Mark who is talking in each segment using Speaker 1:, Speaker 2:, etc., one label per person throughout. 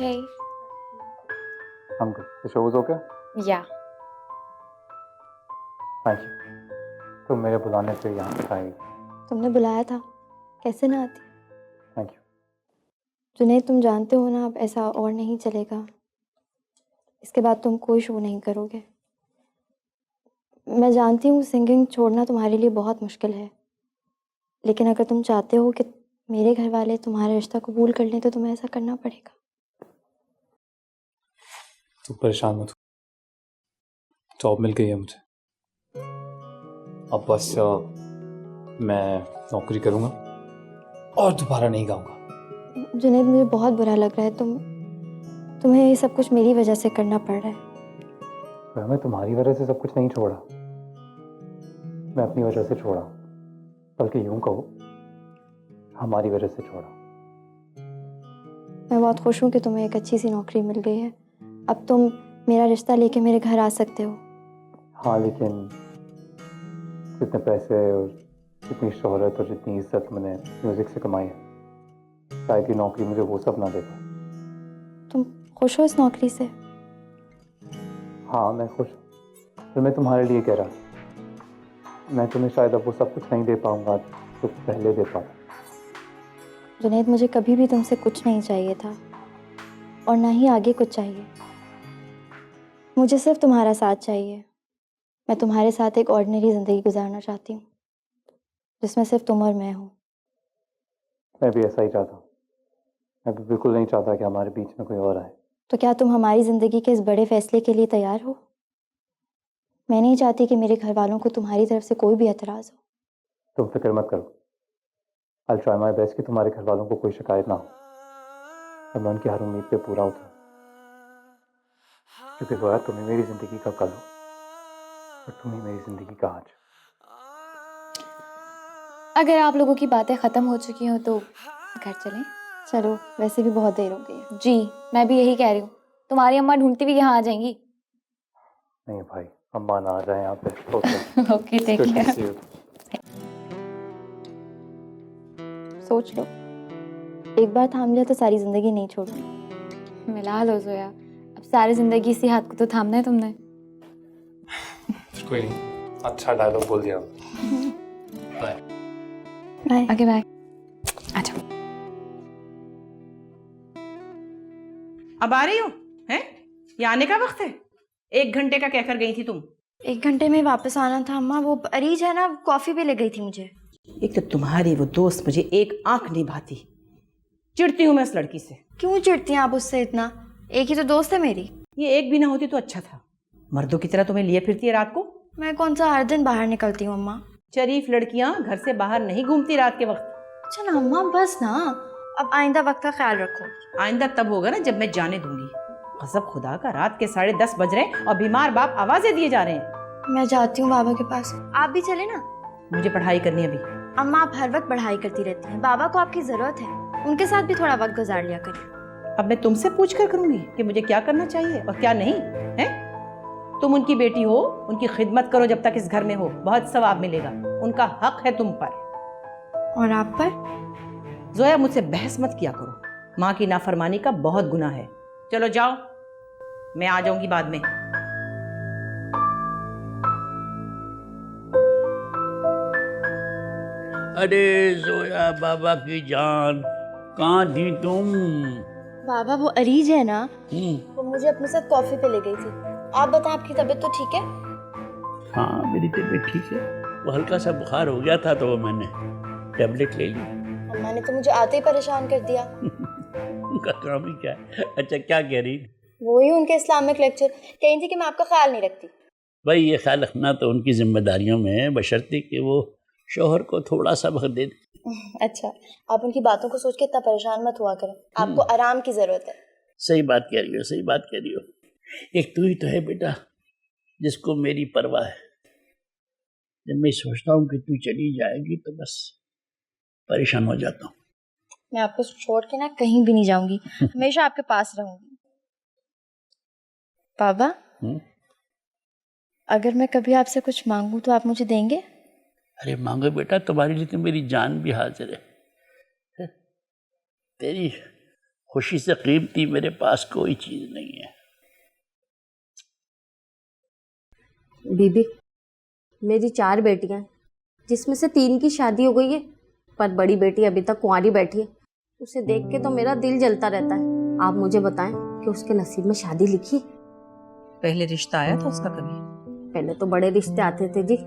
Speaker 1: Hey.
Speaker 2: I'm good. The show was okay?
Speaker 1: Yeah.
Speaker 2: Thank you. तुम मेरे बुलाने पे यहाँ तक आई.
Speaker 3: तुमने बुलाया था, कैसे ना आती.
Speaker 2: Thank you.
Speaker 3: जुनैद, तुम जानते हो ना अब ऐसा और नहीं चलेगा. इसके बाद तुम कोई शो नहीं करोगे. मैं जानती हूँ सिंगिंग छोड़ना तुम्हारे लिए बहुत मुश्किल है, लेकिन अगर तुम चाहते हो कि मेरे घर वाले तुम्हारा रिश्ता कबूल कर लें तो तुम्हें ऐसा करना पड़ेगा.
Speaker 2: तू परेशान मत हो. जॉब मिल गई है मुझे. अब बस मैं नौकरी करूँगा और दोबारा नहीं गाऊंगा.
Speaker 3: जुनैद, मुझे बहुत बुरा लग रहा है. तुम्हें ये सब कुछ मेरी वजह से करना पड़ रहा है.
Speaker 2: मैं तुम्हारी वजह से सब कुछ नहीं छोड़ा. मैं अपनी वजह से छोड़ा, बल्कि यूं कहो हमारी वजह से छोड़ा.
Speaker 3: मैं बहुत खुश हूँ कि तुम्हें एक अच्छी सी नौकरी मिल गई है. अब तुम मेरा रिश्ता लेके मेरे घर आ सकते हो.
Speaker 2: हाँ, लेकिन जितने पैसे और जितनी शोहरत और जितनी इज्जत मैंने म्यूजिक से कमाई है, शायद ये नौकरी मुझे वो सब ना दे पाए.
Speaker 3: तुम खुश हो इस नौकरी से?
Speaker 2: हाँ, मैं खुश हूँ. तो मैं तुम्हारे लिए कह रहा हूँ. मैं तुम्हें शायद अब वो सब कुछ नहीं दे पाऊंगा तो पहले दे पाता.
Speaker 3: जुनैद, मुझे कभी भी तुमसे कुछ नहीं चाहिए था और ना ही आगे कुछ चाहिए. मुझे सिर्फ तुम्हारा साथ चाहिए. मैं तुम्हारे साथ एक ऑर्डिनरी ज़िंदगी गुजारना चाहती हूँ, जिसमें सिर्फ तुम और मैं हूँ.
Speaker 2: मैं भी ऐसा ही चाहता हूँ. मैं भी बिल्कुल नहीं चाहता कि हमारे बीच में कोई और आए.
Speaker 3: तो क्या तुम हमारी ज़िंदगी के इस बड़े फैसले के लिए तैयार हो? मैं नहीं चाहती कि मेरे घर वालों को तुम्हारी तरफ से कोई भी एतराज़ हो.
Speaker 2: तुम फिक्र मत करो. I'll try my best कि तुम्हारे घर वालों को कोई शिकायत ना हो. और मैं उनकी हर उम्मीद पे पूरा उतरूं. क्योंकि गोया तुम ही मेरी जिंदगी का कल हो और तुम ही मेरी जिंदगी का आज.
Speaker 1: अगर आप लोगों की बातें ख़त्म हो चुकी हो तो घर चलें?
Speaker 3: चलो, वैसे भी बहुत देर हो गई है.
Speaker 1: जी, मैं भी यही कह रही हूँ. तुम्हारी अम्मा ढूंढती भी यहाँ आ जाएंगी.
Speaker 2: नहीं भाई, अम्मा ना आ जाए यहाँ पे.
Speaker 1: Okay, take care.
Speaker 3: सोच लो, एक बार थाम लिया तो सारी ज़िंदगी नहीं छोड़नी.
Speaker 1: मिला लो जोया. अब सारी ज़िंदगी इसी हाथ को तो थामना है तुमने.
Speaker 2: कोई नहीं, अच्छा डायलॉग बोल दिया. बाय.
Speaker 3: बाय.
Speaker 1: Okay, bye. अच्छा,
Speaker 4: अब आ रही हो? हैं? ये आने का वक्त है? 1 घंटे का कहकर गई थी तुम.
Speaker 3: 1 घंटे में वापस आना था अम्मा. वो अरीज है ना, कॉफ़ी पे ले गई थी मुझे.
Speaker 4: एक तो तुम्हारी वो दोस्त मुझे एक आंख नहीं भाती. चिढ़ती हूँ मैं उस लड़की से.
Speaker 3: क्यों चिढ़ती हैं आप उससे इतना? एक ही तो दोस्त है मेरी.
Speaker 4: ये एक भी ना होती तो अच्छा था. मर्दों की तरह तुम्हें लिए फिरती है रात को.
Speaker 3: मैं कौन सा हर दिन बाहर निकलती हूँ अम्मा?
Speaker 4: शरीफ लड़कियां घर से बाहर नहीं घूमती रात के वक्त.
Speaker 3: अच्छा ना अम्मा, बस ना. अब आइंदा वक्त का ख्याल रखो.
Speaker 4: आइंदा तब होगा ना जब मैं जाने दूंगी. कसम खुदा का, रात के 10:30 बज रहे और बीमार बाप आवाजें दिए जा रहे हैं.
Speaker 3: मैं जाती हूँ बाबा के पास. आप भी चले ना.
Speaker 4: मुझे पढ़ाई करनी है अभी.
Speaker 3: अम्मा, आप हर वक्त पढ़ाई करती रहती हैं. बाबा को आपकी जरूरत है. उनके साथ भी थोड़ा वक्त गुजार लिया करिए.
Speaker 4: अब मैं तुमसे पूछ कर करूंगी कि मुझे क्या करना चाहिए और क्या नहीं है? तुम उनकी बेटी हो, उनकी खिदमत करो जब तक इस घर में हो. बहुत सवाब मिलेगा. उनका हक है तुम पर.
Speaker 3: और आप पर?
Speaker 4: जोया, मुझसे बहस मत किया करो. माँ की नाफरमानी का बहुत गुनाह है. चलो जाओ, मैं आ जाऊंगी बाद में.
Speaker 5: अरे जोया बाबा की जान, कहाँ थी तुम?
Speaker 3: बाबा, वो अरीज है ना,
Speaker 5: हम्म,
Speaker 3: वो मुझे अपने साथ कॉफी पे ले गई थी. आप बताएं, आपकी तबीयत तो ठीक है?
Speaker 5: हाँ मेरी तबीयत ठीक है. वो हल्का सा बुखार हो गया था तो मैंने टेबलेट ले ली.
Speaker 3: अम्मा ने तो मुझे आते ही परेशान कर दिया.
Speaker 5: उनका काम ही क्या है. अच्छा, क्या कह रही?
Speaker 3: वही उनके इस्लामिक लेक्चर. कही थी कि मैं आपका ख्याल नहीं रखती.
Speaker 5: भाई, ये ख्याल रखना तो उनकी जिम्मेदारियों में है, बशर्ते कि वो शोहर को थोड़ा सा वक्त दे दे.
Speaker 3: अच्छा, आप उनकी बातों को सोच के इतना परेशान मत हुआ करें. आपको आराम की जरूरत है.
Speaker 5: सही बात कह रही हो, सही बात कह रही हो. एक तू ही तो है बेटा जिसको मेरी परवाह है. जब मैं सोचता हूँ कि तू चली जाएगी तो बस परेशान हो जाता हूँ.
Speaker 3: मैं आपको छोड़ के ना कहीं भी नहीं जाऊंगी. हमेशा आपके पास रहूंगी. बाबा, अगर मैं कभी आपसे कुछ मांगूं तो आप मुझे देंगे?
Speaker 5: अरे मांगो बेटा, तुम्हारे लिए तो मेरी जान भी हाजिर है. तेरी खुशी से कीमती मेरे पास कोई चीज नहीं है।
Speaker 6: बीबी, मेरी 4 बेटियां हैं, जिसमें से 3 की शादी हो गई है, पर बड़ी बेटी अभी तक कुंवारी बैठी है। उसे देख के तो मेरा दिल जलता रहता है। आप मुझे बताएं कि उसके नसीब में शादी लिखी है?
Speaker 4: पहले रिश्ता आया था उसका कभी?
Speaker 6: पहले तो बड़े रिश्ते आते थे जी,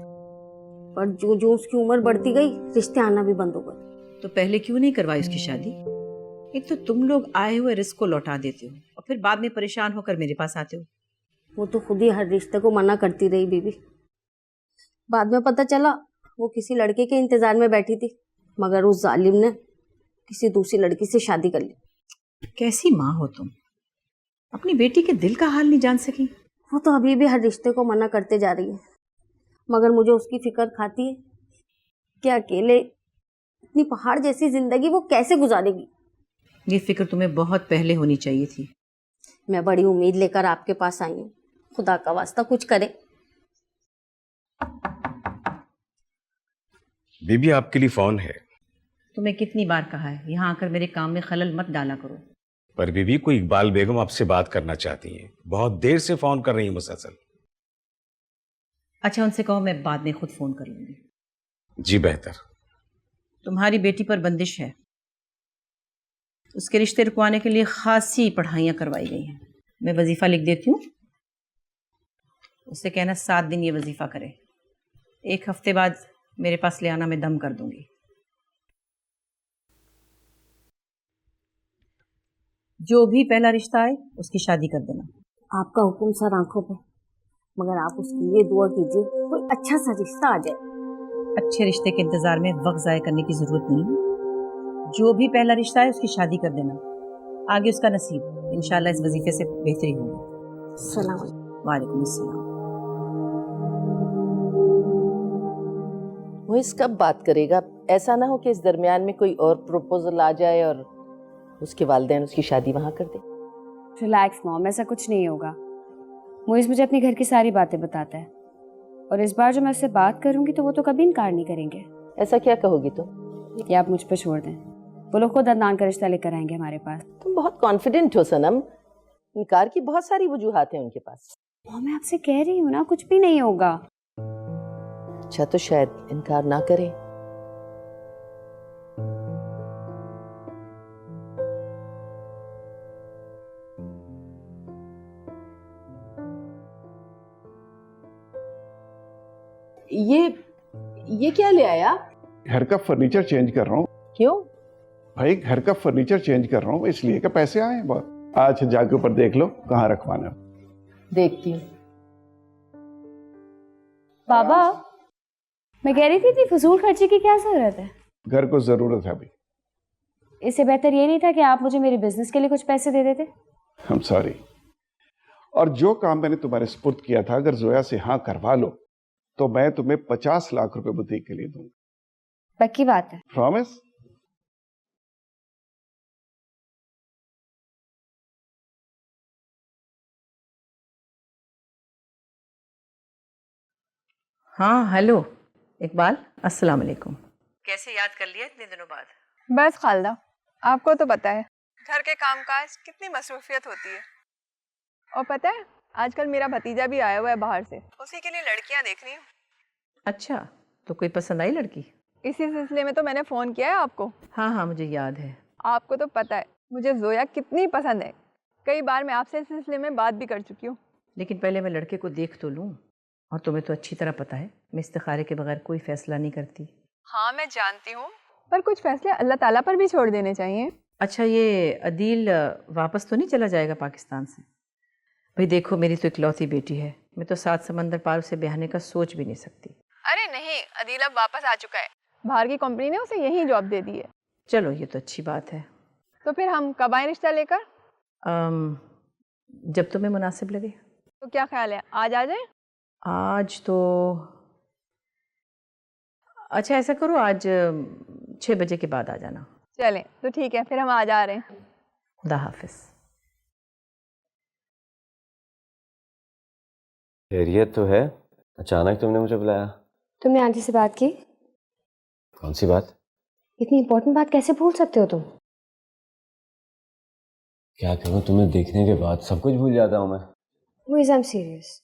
Speaker 6: पर जो जो उसकी उम्र बढ़ती गई, रिश्ते आना भी बंद हो गए।
Speaker 4: तो पहले क्यों नहीं करवाई उसकी शादी? एक तो तुम लोग आए हुए रिस्क को लौटा देते हो और फिर बाद में परेशान होकर मेरे पास आते हो।
Speaker 6: वो तो खुद ही हर रिश्ते को मना करती रही बीबी। बाद में पता चला वो किसी लड़के के इंतजार में बैठी थी, मगर उस जालिम ने किसी दूसरी लड़की से शादी कर ली।
Speaker 4: कैसी माँ हो तुम, अपनी बेटी के दिल का हाल नहीं जान सकी?
Speaker 6: वो तो अभी भी हर रिश्ते को मना करते जा रही है, मगर मुझे उसकी फिक्र खाती है कि अकेले इतनी पहाड़ जैसी जिंदगी वो कैसे गुजारेगी।
Speaker 4: ये फिक्र तुम्हें बहुत पहले होनी चाहिए थी।
Speaker 6: मैं बड़ी उम्मीद लेकर आपके पास आई हूँ, खुदा का वास्ता कुछ करें।
Speaker 7: बीबी, आपके लिए फोन है।
Speaker 4: तुम्हें कितनी बार कहा है यहाँ आकर मेरे काम में खलल मत डाला करो।
Speaker 7: पर बीबी, कोई इकबाल बेगम आपसे बात करना चाहती हैं, बहुत देर से फोन कर रही हैं मुसलसल।
Speaker 4: अच्छा, उनसे कहो मैं बाद में खुद फोन कर लूंगी।
Speaker 7: जी बेहतर।
Speaker 4: तुम्हारी बेटी पर बंदिश है, उसके रिश्ते रुकवाने के लिए खासी पढ़ाइयाँ करवाई गई हैं। मैं वजीफा लिख देती हूँ, उससे कहना 7 दिन ये वजीफा करे, 1 हफ्ते बाद मेरे पास ले आना, मैं दम कर दूंगी। जो भी पहला रिश्ता आए उसकी शादी कर देना।
Speaker 6: आपका हुक्म सर आंखों पे, मगर आप उसके लिए दुआ कीजिए कोई अच्छा सा रिश्ता आ जाए।
Speaker 4: अच्छे रिश्ते के इंतजार में वक्त ज़ाया करने की जरूरत नहीं है। जो भी पहला रिश्ता है उसकी शादी कर देना, आगे उसका नसीब इंशाल्लाह इस वजीफे से बेहतरी होगी।
Speaker 6: सलाम अलैकुम।
Speaker 4: वालेकुम अस्सलाम।
Speaker 8: मुइस कब बात करेगा? ऐसा ना हो कि इस दरमियान में कोई और प्रपोजल आ जाए और उसके वालिदैन उसकी शादी वहां कर दे।
Speaker 1: रिलैक्स मॉम, ऐसा कुछ नहीं होगा। मोइस मुझे अपने घर की सारी बातें बताता है, और इस बार जो मैं उससे बात करूंगी तो वो तो कभी इनकार नहीं करेंगे।
Speaker 8: ऐसा क्या कहोगी तुम?
Speaker 1: या आप मुझ पर छोड़ दें, वो लोग खुद अदनान का रिश्ता लेकर आएंगे हमारे पास।
Speaker 8: तुम बहुत कॉन्फिडेंट हो सनम, इनकार की बहुत सारी वजूहात हैं उनके पास।
Speaker 1: मॉम, मैं आपसे कह रही हूँ ना, कुछ भी नहीं होगा।
Speaker 8: अच्छा, तो शायद इनकार ना करें। ये क्या ले आया?
Speaker 9: घर का फर्नीचर चेंज कर रहा हूँ।
Speaker 8: क्यों?
Speaker 9: भाई, घर का फर्नीचर चेंज कर रहा हूँ इसलिए कि पैसे आए हैं बहुत। आज जाके ऊपर देख लो कहाँ रखवाना है।
Speaker 8: देखती हूँ।
Speaker 1: बाबा, मैं कह रही थी कि फजूल खर्ची की क्या जरूरत है?
Speaker 9: घर को जरूरत है अभी।
Speaker 1: इससे बेहतर ये नहीं था कि आप मुझे मेरे बिजनेस के लिए कुछ पैसे दे देते?
Speaker 9: हम सॉरी। और जो काम मैंने तुम्हारे सुपुर्द किया था, अगर जोया से हाँ करवा लो तो मैं तुम्हें 50 लाख रुपए बुटीक के लिए दूंगा।
Speaker 1: पक्की बात है?
Speaker 9: प्रॉमिस?
Speaker 4: हाँ, हेलो इकबाल, अस्सलाम वालेकुम। कैसे याद कर लिया इतने दिनों बाद?
Speaker 10: बस खालदा, आपको तो पता है घर के कामकाज कितनी मसरूफियत होती है। और पता है आजकल मेरा भतीजा भी आया हुआ है बाहर से, उसी के लिए लड़कियां देख रही हूँ।
Speaker 4: अच्छा, तो कोई पसंद आई लड़की?
Speaker 10: इसी सिलसिले में तो मैंने फ़ोन किया है आपको।
Speaker 4: हाँ हाँ, मुझे याद है।
Speaker 10: आपको तो पता है मुझे जोया कितनी पसंद है, कई बार मैं आपसे इस सिलसिले में बात भी कर चुकी हूँ।
Speaker 4: लेकिन पहले मैं लड़के को देख तो लूँ, और तुम्हें तो अच्छी तरह पता है मैं इस्तिखारे के बगैर कोई फैसला नहीं करती।
Speaker 10: हाँ मैं जानती हूँ, पर कुछ फैसले अल्लाह ताला पर भी छोड़ देने चाहिए।
Speaker 4: अच्छा, ये अदील वापस तो नहीं चला जाएगा पाकिस्तान से? भाई देखो, मेरी तो इकलौती बेटी है, मैं तो 7 समंदर पार उसे ब्याहने का सोच भी नहीं सकती।
Speaker 10: अरे नहीं, अदील अब वापस आ चुका है, बाहर की कंपनी ने उसे यही जॉब दे दी है।
Speaker 4: चलो, ये तो अच्छी बात है।
Speaker 10: तो फिर हम कब आए रिश्ता लेकर?
Speaker 4: जब तुम्हें मुनासिब लगे।
Speaker 10: तो क्या ख्याल है, आज आ जाए?
Speaker 4: आज तो अच्छा, ऐसा करो आज 6 बजे के बाद आ जाना।
Speaker 10: चलें तो ठीक है, फिर हम आज आ रहे हैं।
Speaker 4: खुदा हाफिज।
Speaker 11: खैरियत तो है, अचानक तुमने मुझे बुलाया?
Speaker 1: तुमने आंटी से बात की?
Speaker 11: कौन सी बात?
Speaker 1: इतनी इंपॉर्टेंट बात कैसे भूल सकते हो तुम?
Speaker 11: क्या करूं, तुम्हें देखने के बाद सब कुछ भूल जाता हूं मैं।
Speaker 1: Muiz, I am serious.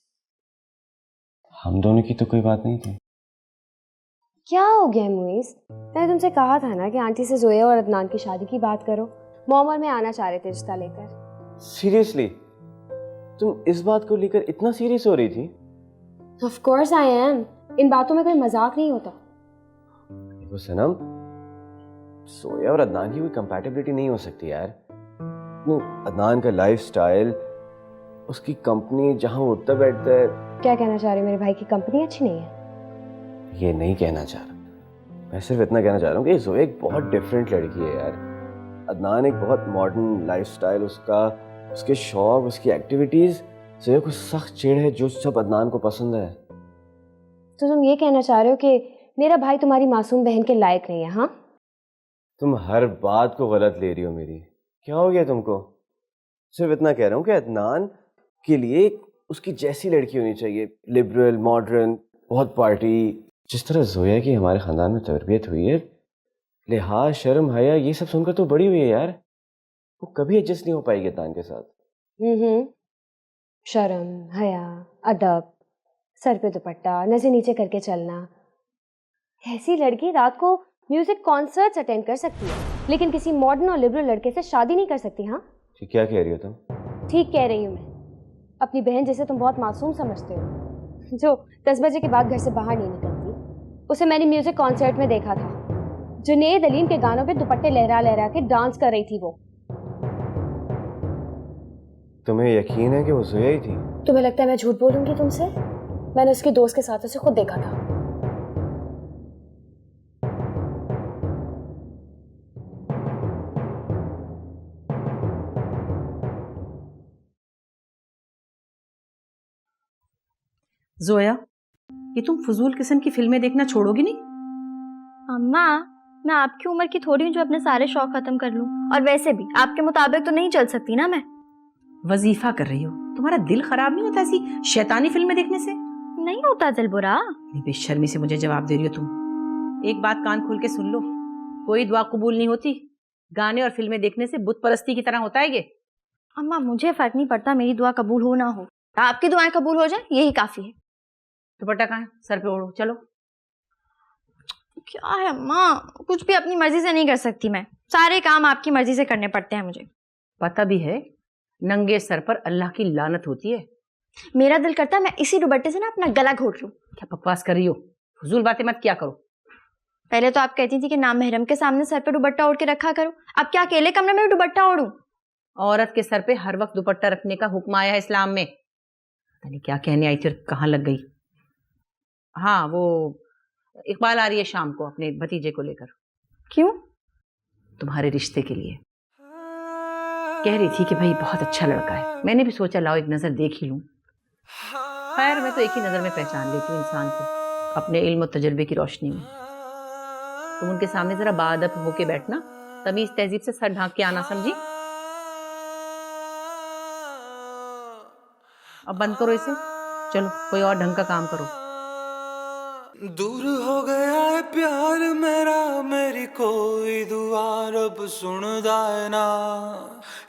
Speaker 11: हम दोनों की तो कोई बात नहीं थी।
Speaker 1: क्या हो गया मुइज़? मैंने तुमसे कहा था ना कि आंटी से जोया और अदनान की शादी की बात करो। मॉम और मैं आना चाह रहे थे रिश्ता लेकर।
Speaker 11: सीरियसली? तुम इस बात को लेकर इतना सीरियस हो रही थी?
Speaker 1: Of course I am. इन बातों में कोई मजाक नहीं होता।
Speaker 11: देखो सनम, सोया और अदनान की कोई कंपैटिबिलिटी नहीं हो सकती यार। वो अदनान का लाइफस्टाइल, उसकी कंपनी, जहां वो उठता बैठता है।
Speaker 1: क्या कहना चाह रहे हो? मेरे भाई की कंपनी अच्छी नहीं है?
Speaker 11: ये नहीं कहना चाह रहा, मैं सिर्फ इतना कहना चाह रहा हूँ कि जोया एक बहुत डिफरेंट लड़की है यार। अदनान एक बहुत मॉडर्न लाइफस्टाइल, उसका, उसके शौक, उसकी एक्टिविटीज। जोया को सख्त चिढ़ है जो सब अदनान को पसंद है।
Speaker 1: तो तुम ये कहना चाह रहे हो कि मेरा भाई तुम्हारी मासूम बहन के लायक नहीं है? हाँ,
Speaker 11: तुम हर बात को गलत ले रही हो मेरी। क्या हो गया तुमको? सिर्फ इतना कह रहा हूँ कि अदनान के लिए उसकी जैसी लड़की होनी चाहिए, लिबरल, मॉडर्न, बहुत पार्टी। जिस तरह जोया की हमारे खानदान में तरबियत हुई है, लिहाज, शर्म, हया, ये सब सुनकर तो बड़ी हुई है यार। वो कभी एडजस्ट नहीं हो पाएगी अदनान के साथ।
Speaker 1: शर्म, हया, अदब, सर पे दुपट्टा, नजर नीचे करके चलना। ऐसी लड़की रात को म्यूजिक कॉन्सर्ट्स अटेंड कर सकती है, लेकिन किसी मॉडर्न और लिबरल लड़के से शादी नहीं कर सकती। हाँ,
Speaker 11: क्या कह रही हो तुम?
Speaker 1: ठीक कह रही हूँ मैं। अपनी बहन जिसे तुम बहुत मासूम समझते हो, जो 10 बजे के बाद घर से बाहर नहीं निकलती, उसे मैंने म्यूजिक कॉन्सर्ट में देखा था। जुनैद अलीम के गानों पे दुपट्टे लहरा लहरा के डांस कर रही थी वो।
Speaker 11: तुम्हें यकीन है कि वो जोया ही थी?
Speaker 1: तुम्हें लगता है मैं झूठ बोलूंगी तुमसे? मैंने उसके दोस्त के साथ उसे खुद देखा था।
Speaker 4: जोया, ये तुम फजूल किस्म की फिल्में देखना छोड़ोगी नहीं?
Speaker 3: अम्मा, मैं आपकी उम्र की थोड़ी हूँ जो अपने सारे शौक खत्म कर लूँ। और वैसे भी आपके मुताबिक तो नहीं चल सकती ना मैं।
Speaker 4: वजीफा कर रही हो, तुम्हारा दिल खराब नहीं होता ऐसी शैतानी फिल्में देखने से?
Speaker 3: नहीं होता दिल बुरा।
Speaker 4: बेशर्मी से मुझे जवाब दे रही हो तुम। एक बात कान खोल के सुन लो, कोई दुआ कबूल नहीं होती। गाने और फिल्में देखने से बुत परस्ती की तरह होता है ये।
Speaker 3: अम्मा, मुझे फर्क नहीं पड़ता मेरी दुआ कबूल हो ना हो, आपकी दुआएं कबूल हो जाए यही काफी है।
Speaker 4: दुपट्टा कहाँ है? सर पे ओढ़ो, चलो।
Speaker 3: क्या है अम्मा, कुछ भी अपनी मर्जी से नहीं कर सकती मैं। सारे काम आपकी मर्जी से करने पड़ते हैं मुझे।
Speaker 4: पता भी है, नंगे सर पर अल्लाह की लानत होती है।
Speaker 3: मेरा दिल करता है मैं इसी दुपट्टे से ना अपना गला घोट लूं।
Speaker 4: क्या बकवास कर रही हो? फजूल बातें मत किया करो।
Speaker 3: पहले तो आप कहती थी कि नाम महरम के सामने सर पे दुपट्टा ओढ़ के रखा करो, अब क्या अकेले कमरे में दुपट्टा ओढ़ूं?
Speaker 4: औरत के सर पे हर वक्त दुपट्टा रखने का हुक्म आया है इस्लाम में। पता नहीं क्या कहने आई थी और कहाँ लग गई। हाँ, वो इकबाल आ रही है शाम को अपने भतीजे को लेकर।
Speaker 3: क्यों?
Speaker 4: तुम्हारे रिश्ते के लिए। कह रही थी कि भाई बहुत अच्छा लड़का है। मैंने भी सोचा लाओ एक नजर देख ही लूं। खैर, मैं तो एक ही नजर में पहचान लेती हूँ इंसान को, अपने इल्म और तजुर्बे की रोशनी में। तुम उनके सामने जरा बाअदब होके बैठना, तमीज तहजीब से सर ढांक के आना, समझी? अब बंद करो इसे, चलो कोई और ढंग का काम करो।
Speaker 12: दूर हो गया है प्यार मेरा, मेरी कोई दुआ रब सुनदा है ना।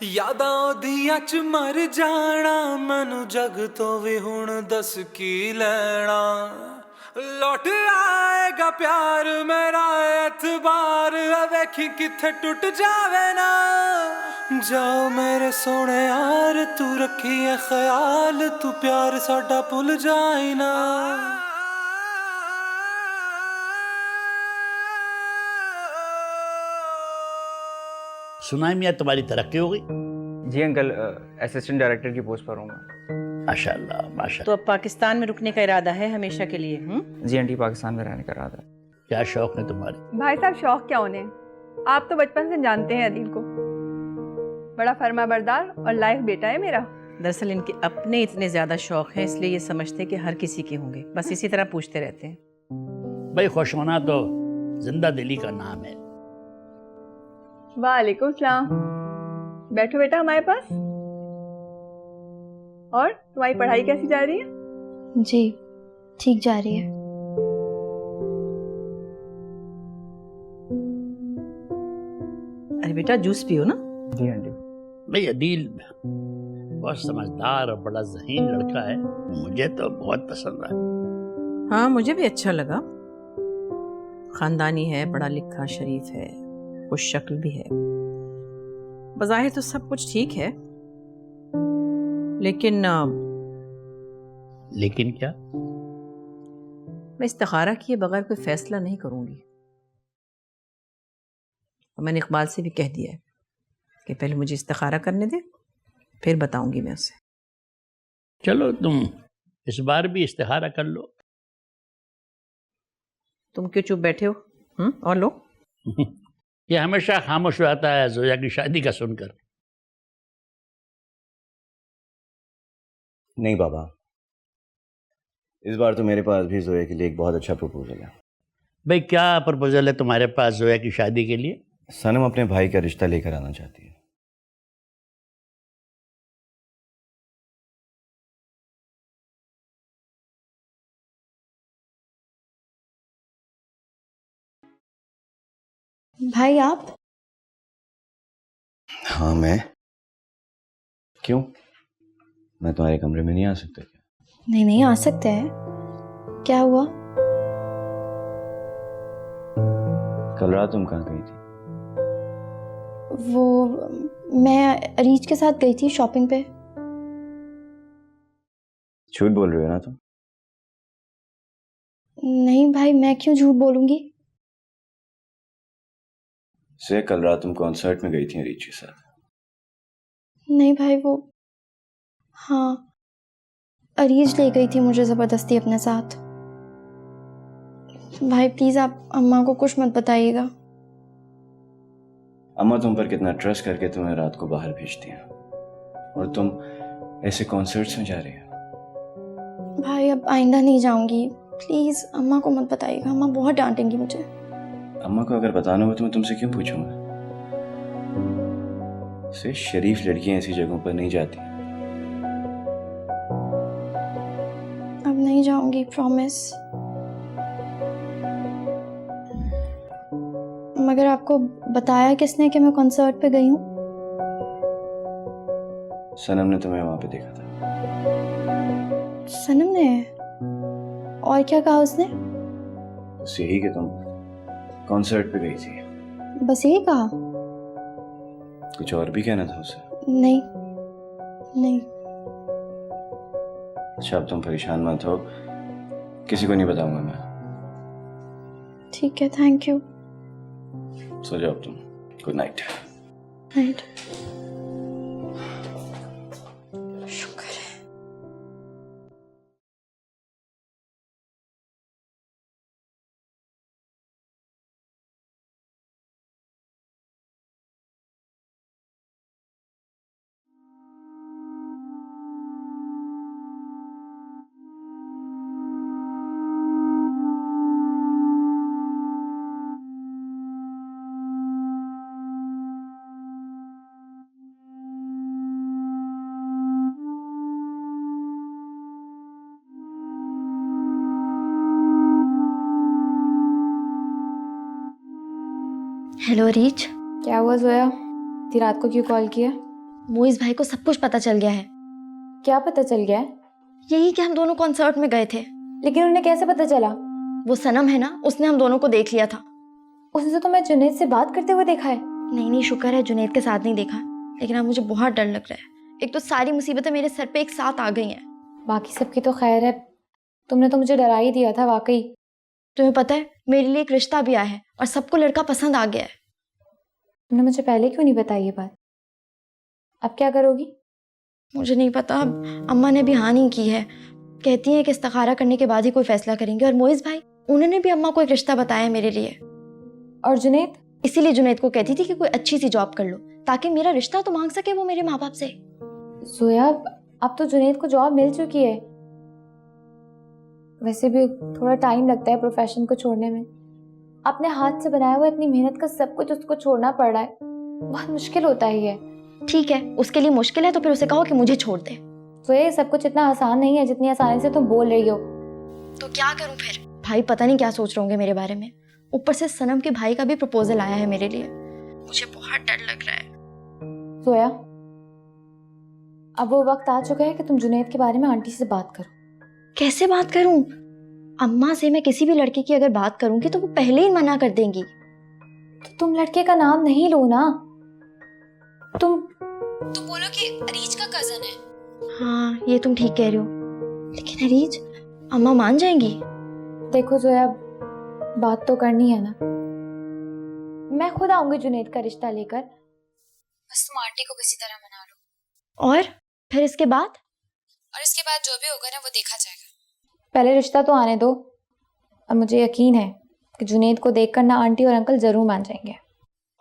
Speaker 12: यादां दियां च मर जाना, मैनू जग तो भी हुण दस की लेना। लौट आएगा प्यार मेरा, एतबार वेखी किथे टुट जावे ना। जाओ मेरे सोने यार, तू रखी है ख्याल, तू प्यार साडा भुल जाए ना।
Speaker 5: सुना है मियाँ तुम्हारी तरक्की हो गई?
Speaker 13: जी अंकल, असिस्टेंट डायरेक्टर की पोस्ट पर हूँ मैं।
Speaker 5: माशाल्लाह माशाल्लाह।
Speaker 4: तो अब पाकिस्तान में रुकने का इरादा है हमेशा के लिए?
Speaker 13: जी आंटी, पाकिस्तान में रहने का इरादा है।
Speaker 5: क्या शौक है तुम्हारे?
Speaker 10: भाई साहब, शौक क्या होने, आप तो बचपन से जानते हैं अदील को। बड़ा फर्माबरदार और लायक बेटा है मेरा।
Speaker 4: दरअसल इनके अपने इतने ज्यादा शौक हैं, इसलिए ये समझते कि हर किसी के होंगे, बस इसी तरह पूछते रहते हैं।
Speaker 5: भाई खुश होना तो जिंदा दिली का नाम है।
Speaker 10: वालेकुम सलाम। बैठो बेटा हमारे पास। और तुम्हारी पढ़ाई कैसी जा रही है?
Speaker 3: जी ठीक जा रही है।
Speaker 4: अरे बेटा, जूस पियो ना।
Speaker 13: जी आंटी।
Speaker 5: भाई अदील बहुत समझदार और बड़ा ज़हीन लड़का है, मुझे तो बहुत पसंद आया।
Speaker 4: हाँ, मुझे भी अच्छा लगा। खानदानी है, पढ़ा लिखा, शरीफ है, खुश शक्ल भी है। बज़ाहिर तो सब कुछ ठीक है, लेकिन
Speaker 5: लेकिन क्या?
Speaker 4: मैं इस्तिखारा किए बगैर कोई फैसला नहीं करूंगी। और मैंने इकबाल से भी कह दिया है कि पहले मुझे इस्तिखारा करने दे, फिर बताऊंगी मैं उसे।
Speaker 5: चलो तुम इस बार भी इस्तिखारा कर लो।
Speaker 4: तुम क्यों चुप बैठे हो? और लो।
Speaker 5: ये हमेशा खामोश रहता है जोया की शादी का सुनकर।
Speaker 11: नहीं बाबा, इस बार तो मेरे पास भी जोया के लिए एक बहुत अच्छा प्रपोजल है।
Speaker 5: भाई क्या प्रपोजल है तुम्हारे पास जोया की शादी के लिए?
Speaker 11: सनम अपने भाई का रिश्ता लेकर आना चाहती है।
Speaker 3: भाई आप?
Speaker 11: हाँ मैं। क्यों, मैं तुम्हारे कमरे में नहीं आ सकता क्या?
Speaker 3: नहीं नहीं, आ सकते हैं। क्या हुआ?
Speaker 11: कल रात तुम कहाँ गई थी?
Speaker 3: वो मैं अरीज के साथ गई थी शॉपिंग पे।
Speaker 11: झूठ बोल रहे हो ना तुम?
Speaker 3: नहीं भाई, मैं क्यों झूठ बोलूंगी?
Speaker 11: से कल रात तुम कॉन्सर्ट में गई थी अरीज के साथ?
Speaker 3: नहीं भाई, वो हाँ, अरीज ले गई थी मुझे जबरदस्ती अपने साथ। भाई प्लीज आप अम्मा को कुछ मत बताइएगा।
Speaker 11: अम्मा तुम पर कितना ट्रस्ट करके तुम्हें रात को बाहर भेजती हैं, और तुम ऐसे कॉन्सर्ट्स में जा रही हो।
Speaker 3: भाई अब आइंदा नहीं जाऊंगी, प्लीज अम्मा को मत बताइएगा, अम्मा बहुत डांटेंगी मुझे।
Speaker 11: अम्मा को अगर बताना हो तो मैं तुमसे क्यों पूछूंगा? से शरीफ लड़कियां ऐसी जगहों पर नहीं जाती।
Speaker 3: अब नहीं जाऊंगी, प्रॉमिस। मगर आपको बताया किसने कि मैं कॉन्सर्ट पे गई हूँ?
Speaker 11: सनम ने तुम्हें वहां पे देखा था।
Speaker 3: सनम ने? और क्या कहा उसने?
Speaker 11: बस यही कि तुम कॉन्सर्ट पे गई थी।
Speaker 3: बस यही कहा?
Speaker 11: कुछ और भी कहना था उसे?
Speaker 3: नहीं नहीं।
Speaker 11: अच्छा अब तुम परेशान मत हो, किसी को नहीं बताऊंगा मैं।
Speaker 3: ठीक है, थैंक यू।
Speaker 11: सो जाओ तुम। Good night.
Speaker 3: नाइट। शुक्र है। Hello reach.
Speaker 1: क्या हुआ जोया, इतनी रात को क्यों कॉल किया?
Speaker 3: मोइज भाई को सब कुछ पता चल गया है।
Speaker 1: क्या पता चल गया है?
Speaker 3: यही कि हम दोनों कॉन्सर्ट में गए थे।
Speaker 1: लेकिन उन्हें कैसे पता चला?
Speaker 3: वो सनम है ना, उसने हम दोनों को देख लिया था।
Speaker 1: उसने तो मैं जुनैद से बात करते हुए देखा है।
Speaker 3: नहीं नहीं, शुक्र है जुनैद के साथ नहीं देखा, लेकिन अब मुझे बहुत डर लग रहा है। एक तो सारी मुसीबतें मेरे सर पे एक साथ आ गई हैं।
Speaker 1: बाकी सबकी तो खैर है, तुमने तो मुझे डरा ही दिया था वाकई।
Speaker 3: तुम्हें पता है मेरे लिए एक रिश्ता भी आया है और सबको लड़का पसंद आ गया है।
Speaker 1: तुमने मुझे पहले क्यों नहीं बताई ये बात? अब क्या करोगी?
Speaker 3: मुझे नहीं पता, अब अम्मा ने भी हाँ नहीं की है। कहती हैं कि इस्तिखारा करने के बाद ही कोई फैसला करेंगे। और मोइज भाई, उन्होंने भी अम्मा को एक रिश्ता बताया है मेरे लिए।
Speaker 1: और जुनैद?
Speaker 3: इसीलिए जुनैद को कहती थी कि कोई अच्छी सी जॉब कर लो ताकि मेरा रिश्ता तो मांग सके वो मेरे माँ बाप से।
Speaker 1: जोया, अब तो जुनैद को जॉब मिल चुकी है। वैसे भी थोड़ा टाइम लगता है प्रोफेशन को छोड़ने में। अपने हाथ से बनाया हुआ इतनी मेहनत का सब कुछ उसको छोड़ना पड़ रहा है, बहुत मुश्किल होता है ये।
Speaker 3: ठीक है, उसके लिए मुश्किल है तो फिर उसे कहो कि मुझे छोड़ दे।
Speaker 1: तो ये सब कुछ इतना आसान नहीं है जितनी आसानी से तुम बोल रही हो।
Speaker 3: तो क्या करूं फिर? भाई पता नहीं क्या सोच रहे होंगे मेरे बारे में। ऊपर से सनम के भाई का भी प्रपोजल आया है मेरे लिए। मुझे बहुत डर लग रहा है।
Speaker 1: सोया,
Speaker 3: अब वो वक्त आ चुका है कि तुम जुनैद के बारे में आंटी से बात करो। कैसे बात करूं? अम्मा से मैं किसी भी लड़के की अगर बात करूंगी तो वो पहले ही मना कर देंगी। तो तुम लड़के का नाम नहीं लो ना। तुम बोलो कि अरीज का कजन है। हाँ, ये तुम ठीक कह रहे हो, लेकिन अरीज अम्मा मान जाएंगी? देखो जोया, बात तो करनी है ना। मैं खुद आऊंगी जुनैद का रिश्ता लेकर, बस तुम आंटी को किसी तरह मना लो। और फिर इसके बाद? और इसके बाद जो भी होगा ना वो देखा जाएगा। पहले रिश्ता तो आने दो। और मुझे यकीन है कि जुनैद को देखकर ना आंटी और अंकल जरूर मान जाएंगे।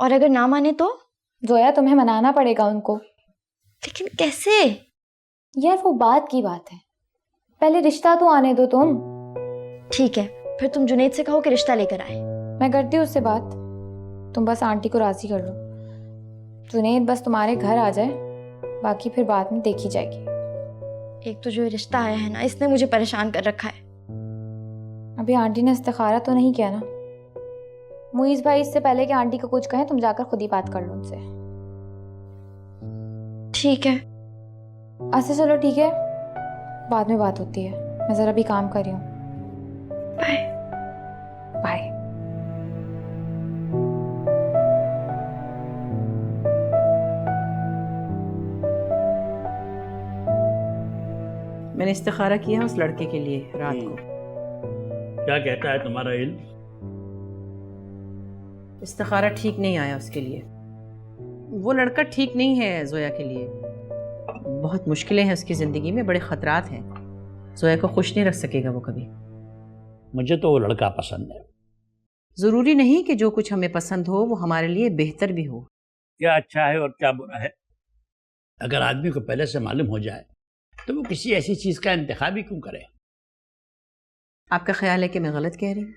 Speaker 3: और अगर ना माने तो? जोया, तुम्हें मनाना पड़ेगा उनको। लेकिन कैसे? यार वो बात की बात है, पहले रिश्ता तो आने दो तुम। ठीक है, फिर तुम जुनैद से कहो कि रिश्ता लेकर आए। मैं करती हूँ उससे बात, तुम बस आंटी को राजी कर लो। जुनैद बस तुम्हारे घर आ जाए, बाकी फिर बाद में देखी जाएगी। एक तो जो रिश्ता आया है ना, इसने मुझे परेशान कर रखा है। अभी आंटी ने इस्तिखारा तो नहीं किया ना? मुईज भाई, इससे पहले कि आंटी को कुछ कहें तुम जाकर खुद ही बात कर लो उनसे। ठीक है। अच्छा चलो ठीक है, बाद में बात होती है। मैं जरा भी काम कर रही हूँ। Bye bye.
Speaker 4: मैंने इस्तिखारा किया उस लड़के के लिए रात को।
Speaker 5: क्या कहता है तुम्हारा इल्म?
Speaker 4: इस्तिखारा ठीक नहीं आया उसके लिए। वो लड़का ठीक नहीं है जोया के लिए। बहुत मुश्किलें हैं उसकी ज़िंदगी में, बड़े ख़तरात हैं। जोया को खुश नहीं रख सकेगा वो कभी।
Speaker 5: मुझे तो वो लड़का पसंद है।
Speaker 4: ज़रूरी नहीं कि जो कुछ हमें पसंद हो वो हमारे लिए बेहतर भी हो।
Speaker 5: क्या अच्छा है और क्या बुरा है, अगर आदमी को पहले से मालूम हो जाए तो वो किसी ऐसी चीज़ का इंतखाब ही क्यों करे?
Speaker 4: आपका ख्याल है कि मैं गलत कह रही हूँ?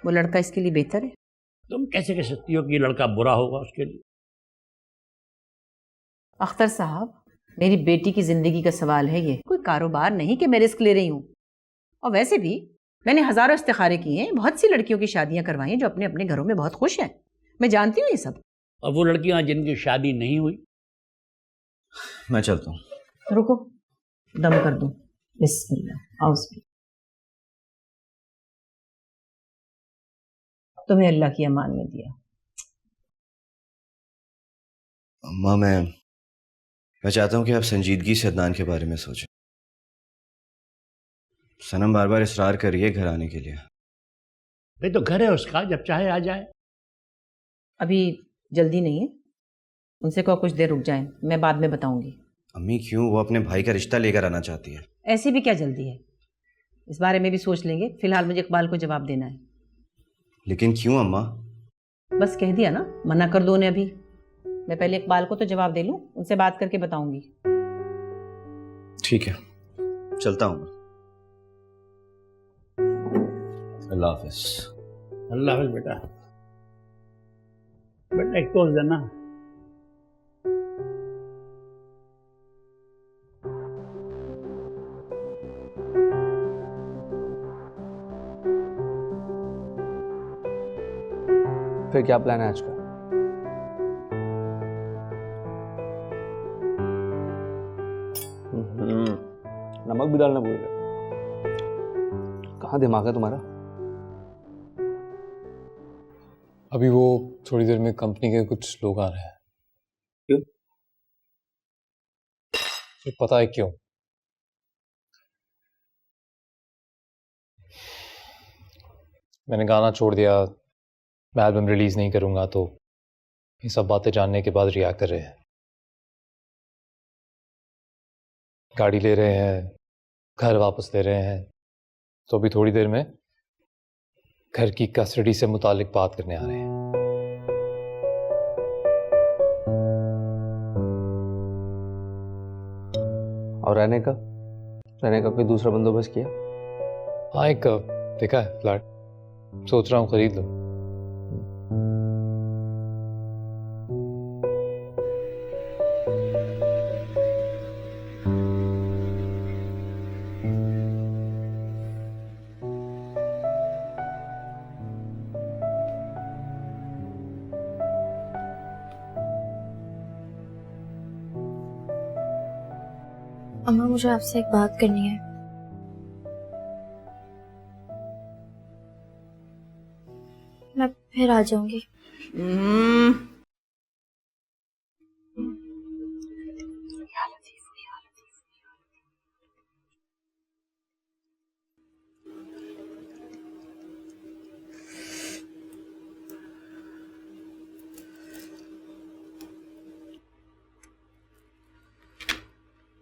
Speaker 4: वो लड़का इसके लिए बेहतर है?
Speaker 5: तुम कैसे कह सकती हो कि ये लड़का बुरा होगा उसके लिए?
Speaker 4: अख्तर साहब, मेरी बेटी की जिंदगी का सवाल है ये, कोई कारोबार नहीं कि मैं रिस्क ले रही हूँ। और वैसे भी मैंने हजारों इस्तिखारे किए हैं, बहुत सी लड़कियों की शादियां करवाई हैं जो अपने अपने घरों में बहुत खुश हैं। मैं जानती हूँ ये सब।
Speaker 5: और वो लड़कियां जिनकी शादी नहीं हुई?
Speaker 11: मैं चलता हूँ।
Speaker 4: रुको, दम कर दूं। बिस्मिल्लाह, औज़ुबिल्लाह। तुम्हें अल्लाह की अमान में दिया।
Speaker 11: अम्मा, मैं चाहता हूँ कि आप संजीदगी से अदनान के बारे में सोचें। सनम बार बार इसरार कर रही है घर आने के लिए।
Speaker 5: भाई तो घर है उसका, जब चाहे आ जाए।
Speaker 4: अभी जल्दी नहीं है, उनसे कहो कुछ देर रुक जाएं, मैं बाद में बताऊंगी।
Speaker 11: अम्मी क्यों? वो अपने भाई का रिश्ता लेकर आना चाहती है।
Speaker 4: ऐसी भी क्या जल्दी है? इस बारे में भी सोच लेंगे। फिलहाल मुझे इकबाल को जवाब देना है।
Speaker 11: लेकिन क्यों अम्मा?
Speaker 4: बस कह दिया ना, मना कर दो उन्हें अभी। मैं पहले इकबाल को तो जवाब दे लूं, उनसे बात करके बताऊंगी।
Speaker 11: ठीक है, चलता हूँ। अल्लाह हाफिज।
Speaker 5: अल्लाह हाफिज बेटा। बेटा एक टोस्ट देना।
Speaker 2: फिर क्या प्लान है आज का? नमक भी डालना भूल गए। कहाँ दिमाग है तुम्हारा?
Speaker 14: अभी वो थोड़ी देर में कंपनी के कुछ लोग आ रहे हैं।
Speaker 2: क्यों?
Speaker 14: तो पता है क्यों? मैंने गाना छोड़ दिया, मैं एल्बम रिलीज नहीं करूंगा, तो ये सब बातें जानने के बाद रिएक्ट कर रहे हैं। गाड़ी ले रहे हैं, घर वापस ले रहे हैं, तो अभी थोड़ी देर में घर की कस्टडी से मुतालिक बात करने आ रहे हैं।
Speaker 2: और रहने का कोई दूसरा बंदोबस्त किया?
Speaker 14: हाँ, एक देखा है फ्लैट, सोच रहा हूँ खरीद लूँ।
Speaker 3: अम्मा मुझे आपसे एक बात करनी है। मैं फिर आ जाऊंगी।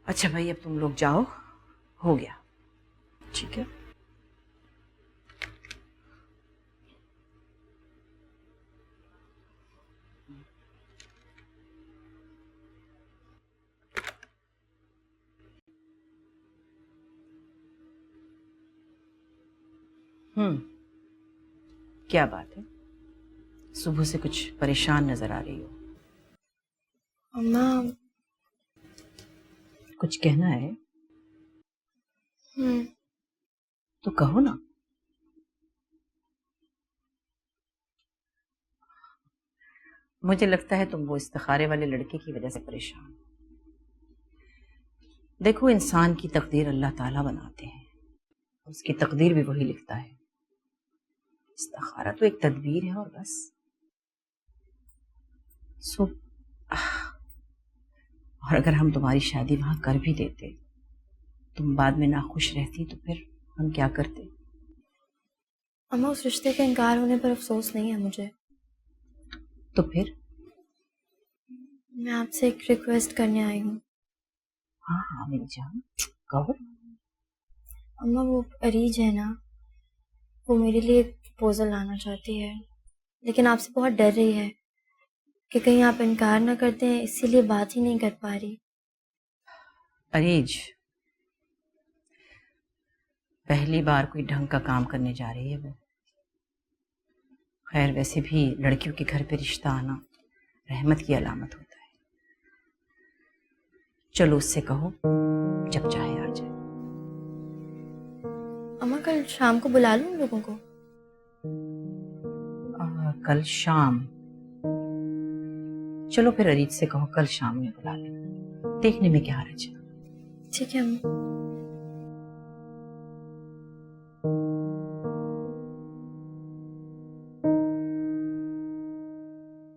Speaker 4: अच्छा भाई, अब तुम लोग जाओ, हो गया। ठीक है। क्या बात है? सुबह से कुछ परेशान नजर आ रही हो।
Speaker 3: अम्मा
Speaker 4: कुछ कहना है
Speaker 3: हम्म।
Speaker 4: तो कहो ना। मुझे लगता है तुम वो इस्तिखारे वाले लड़के की वजह से परेशान हो। देखो, इंसान की तकदीर अल्लाह ताला बनाते हैं, उसकी तकदीर भी वही लिखता है। इस्तिखारा तो एक तदबीर है और बस। और अगर हम तुम्हारी शादी वहां कर भी देते, तुम बाद में नाखुश रहती, तो फिर हम क्या करते?
Speaker 3: अम्मा उस रिश्ते के इनकार होने पर अफसोस नहीं है मुझे।
Speaker 4: तो फिर?
Speaker 3: मैं आपसे एक रिक्वेस्ट करने आई हूँ।
Speaker 4: हाँ हाँ मेरी जान, कहो।
Speaker 3: अम्मा वो अरीज है ना, वो मेरे लिए एक प्रपोजल लाना चाहती है, लेकिन आपसे बहुत डर रही है कि कहीं आप इनकार ना करते हैं, इसीलिए बात ही नहीं कर पा रही।
Speaker 4: अरीज पहली बार कोई ढंग का काम करने जा रही है वो। खैर, वैसे भी लड़कियों के घर पे रिश्ता आना रहमत की अलामत होता है। चलो उससे कहो जब चाहे आ जाए।
Speaker 3: अम्मा कल शाम को बुला लूं उन लोगों को?
Speaker 4: कल शाम? चलो फिर अरीज से कहो कल शाम में बुला ले, देखने में क्या हर्ज है।
Speaker 3: ठीक है अम्मा।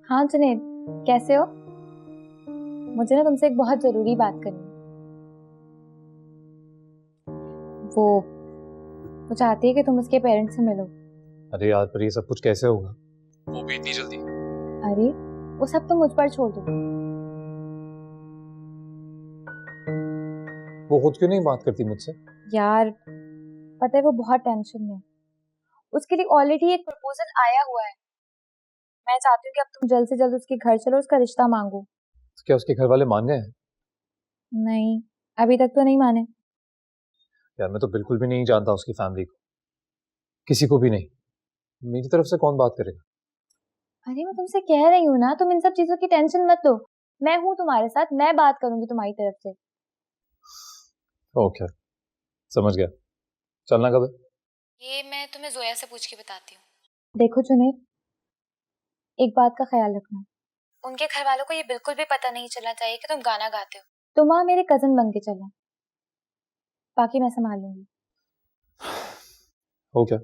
Speaker 15: हाँ जुनैद, कैसे हो? मुझे ना तुमसे एक बहुत जरूरी बात करनी है। वो चाहती है कि तुम उसके पेरेंट्स से मिलो।
Speaker 14: अरे यार, पर ये सब कुछ कैसे होगा, वो भी इतनी जल्दी?
Speaker 15: अरे वो सब तुम मुझ पर छोड़ दो।
Speaker 14: वो खुद क्यों नहीं बात करती मुझसे?
Speaker 15: यार पता है वो बहुत टेंशन में है। उसके लिए ऑलरेडी एक प्रपोजल आया हुआ है। मैं चाहती हूँ कि अब तुम जल्द से जल्द उसके घर चलो, उसका रिश्ता मांगो।
Speaker 14: तो क्या उसके घर वाले मान गए हैं?
Speaker 15: नहीं, अभी तक तो नहीं माने।
Speaker 14: यार मैं तो बिल्कुल भी नहीं जानता उसकी फैमिली को, किसी को भी नहीं। मेरी तरफ से कौन बात करेगा?
Speaker 15: अरे मैं तुमसे कह रही हूँ ना, तुम इन सब चीजों की टेंशन मत लो। मैं हूँ तुम्हारे साथ, मैं बात करूंगी तुम्हारी तरफ से।
Speaker 14: ओके, समझ गया। चलना कब है?
Speaker 3: ये मैं तुम्हें जोया से पूछ के बताती हूँ।
Speaker 15: देखो जुनैद, एक बात का ख्याल रखना,
Speaker 3: उनके घर वालों को ये बिल्कुल भी पता नहीं चलना चाहिए कि तुम गाना गाते हो।
Speaker 15: तुम वहां मेरे कजन बन के चलना, बाकी मैं संभाल लूंगी।
Speaker 14: ओके।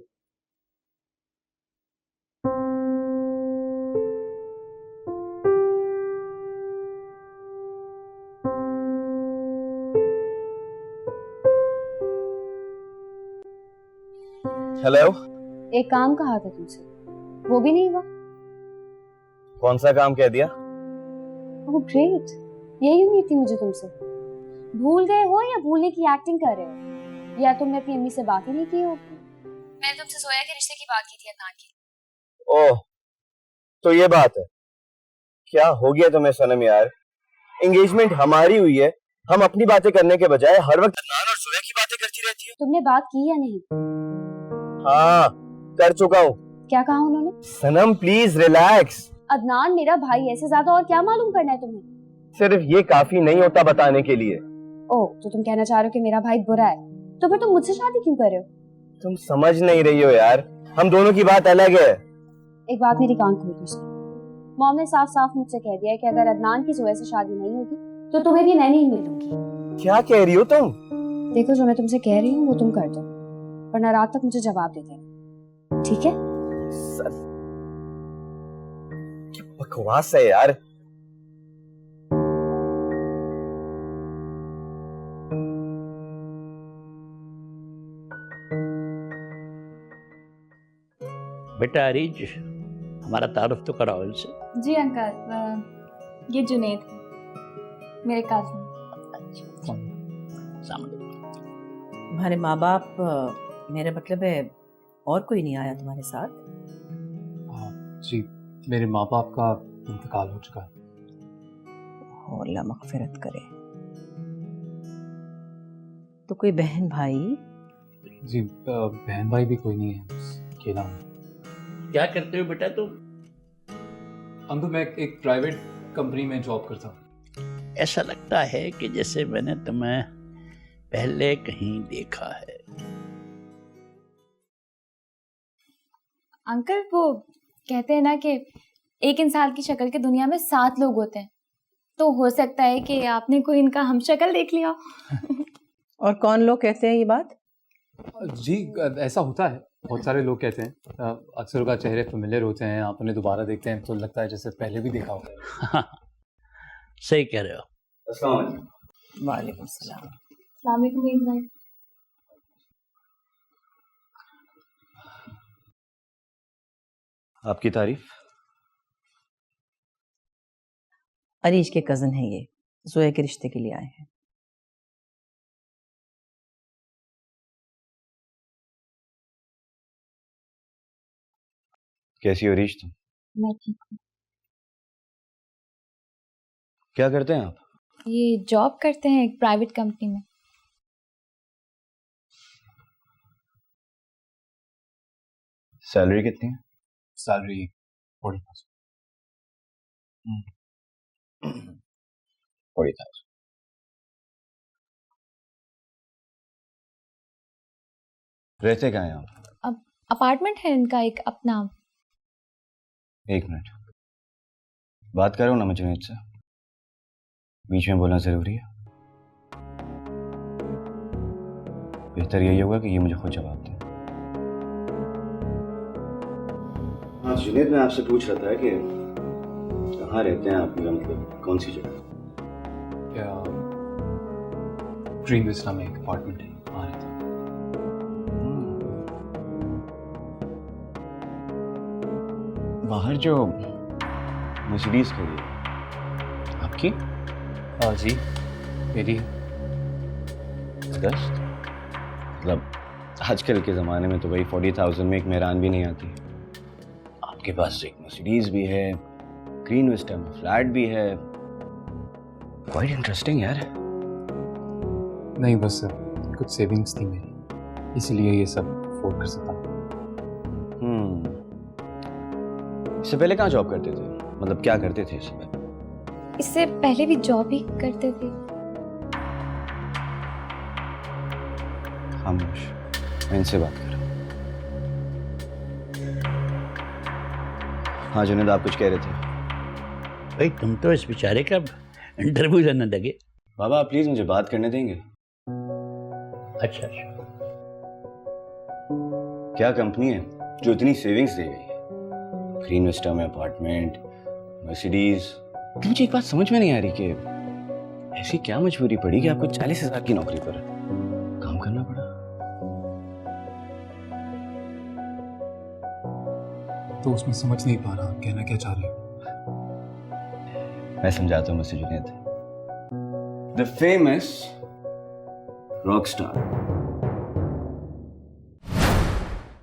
Speaker 11: हेलो।
Speaker 1: एक काम कहा था तुमसे, वो भी नहीं हुआ।
Speaker 11: कौन सा काम कह दिया?
Speaker 1: ओह ग्रेट, यही उम्मीद थी मुझे तुमसे। भूल गए हो या भूलने की एक्टिंग कर रहे हो, या तुमने अपनी अम्मी से बात ही नहीं की हो?
Speaker 3: मैंने तुमसे जोया के रिश्ते की बात की थी अदनान की।
Speaker 11: ओह, तो ये बात है। क्या हो गया तुम्हें सनम यार? एंगेजमेंट हमारी हुई है, हम अपनी बातें करने के बजाय हर वक्त अदनान और जोया की बातें करती रहती हो।
Speaker 1: तुमने बात की या नहीं?
Speaker 11: हाँ, कर चुका हूँ।
Speaker 1: क्या कहा उन्होंने?
Speaker 11: सनम प्लीज रिलैक्स।
Speaker 1: अदनान मेरा भाई, ऐसे ज्यादा और क्या मालूम करना है तुम्हें?
Speaker 11: सिर्फ ये काफी नहीं होता बताने के लिए।
Speaker 1: ओह, तो तुम कहना चाह रहे हो कि मेरा भाई बुरा है, तो फिर तुम मुझसे शादी क्यों कर रहे हो?
Speaker 11: तुम समझ नहीं रही हो यार, हम दोनों की बात अलग है।
Speaker 1: एक बात मेरी कान खोल कर सुनो, मॉम ने साफ साफ मुझसे कह दिया है कि अगर अदनान की जोया से शादी नहीं होगी तो तुम्हें भी मैं नहीं मिलूंगी।
Speaker 11: क्या कह रही हो तुम?
Speaker 15: देखो, जो मैं तुमसे कह रही हूँ वो तुम कर दो, वरना रात तक मुझे जवाब दे देना, ठीक है?
Speaker 11: सर, क्या बकवास है यार।
Speaker 5: बेटा अरीज, हमारा तारुफ तो कराओ इनसे।
Speaker 15: जी अंकल, ये जुनेद मेरे कजिन।
Speaker 4: तुम्हारे माँ बाप, मेरा मतलब है और कोई नहीं आया तुम्हारे साथ?
Speaker 14: जी, मेरे माँ बाप का इंतकाल हो चुका है।
Speaker 4: और अल्लाह मग़फ़िरत करे। तो कोई बहन भाई?
Speaker 14: जी, बहन भाई भी कोई नहीं है, बस अकेला हूँ।
Speaker 5: क्या करते हो बेटा तुम?
Speaker 14: अंकल, मैं एक प्राइवेट कंपनी में जॉब करता हूँ।
Speaker 5: ऐसा लगता है कि जैसे मैंने तुम्हें पहले कहीं देखा है।
Speaker 15: अंकल, वो कहते हैं ना कि एक इंसान की शक्ल की दुनिया में 7 लोग होते हैं, तो हो सकता है कि आपने कोई इनका हम शक्ल देख लिया।
Speaker 4: और कौन लोग कहते हैं ये बात?
Speaker 14: जी, ऐसा होता है, बहुत सारे लोग कहते हैं। अक्सर उनका चेहरे फेमिलियर होते हैं, आप उन्हें दोबारा देखते हैं तो लगता है जैसे पहले भी देखा होगा।
Speaker 5: सही कह रहे हो।
Speaker 11: अस्सलाम वालेकुम।
Speaker 4: वालेकुम सलाम।
Speaker 15: अस्सलाम वालेकुम भाई।
Speaker 11: आपकी तारीफ?
Speaker 4: अरीज के कजन है ये, जोया के रिश्ते के लिए आए हैं।
Speaker 11: कैसी हो अरीज तुम?
Speaker 15: मैं ठीक हूँ।
Speaker 11: क्या करते हैं आप?
Speaker 15: ये जॉब करते हैं एक प्राइवेट कंपनी में।
Speaker 11: सैलरी कितनी है?
Speaker 14: सैलरी 40,000।
Speaker 11: 40,000। रहते कहाँ हैं आप?
Speaker 15: अब अपार्टमेंट है इनका एक अपना।
Speaker 11: एक मिनट, बात करो ना मुझे जुनैद से, बीच में बोलना जरूरी है। बेहतर यही होगा कि ये मुझे खुद जवाब दे। हाँ जुनैद, मैं आपसे पूछ रहा था कि कहाँ रहते हैं आप, मतलब कौन सी जगह?
Speaker 14: क्या ड्रीम विस्टा में एक अपार्टमेंट है, वहाँ रहते हैं।
Speaker 11: बाहर जो मर्सिडीज खड़ी है आपकी?
Speaker 14: हाँ जी, मेरी।
Speaker 11: जबरदस्त। मतलब आजकल के ज़माने में तो भाई 40,000 में एक मेहरान भी नहीं आती। आपके पास एक मर्सिडीज भी है, ग्रीन विस्टा में फ्लैट भी है। क्वाइट इंटरेस्टिंग यार।
Speaker 14: नहीं, बस कुछ सेविंग्स थी मेरी, इसीलिए ये सब अफोर्ड कर सकता हूँ।
Speaker 11: इससे पहले कहाँ जॉब करते थे, मतलब क्या करते थे इससे पहले?
Speaker 15: इससे पहले भी जॉब ही करते थे।
Speaker 11: खामोश, मैं इनसे बात कर रहा हूँ। हाँ जुनैद, आप कुछ कह रहे थे?
Speaker 5: भाई तुम तो इस बेचारे का इंटरव्यू लेने लगे।
Speaker 11: बाबा आप प्लीज मुझे बात करने देंगे?
Speaker 5: अच्छा अच्छा।
Speaker 11: क्या कंपनी है जो इतनी सेविंग्स दे गई है? ग्रीन विस्टा में अपार्टमेंट, मर्सिडीज। मुझे एक बात समझ में नहीं आ रही कि ऐसी क्या मजबूरी पड़ी कि आपको 40,000 की नौकरी पर काम करना पड़ा?
Speaker 14: तो उसमें समझ नहीं पा रहा आप कहना क्या चाह रहे हो।
Speaker 11: मैं समझाता हूँ मुझसे Junaid. The famous rock star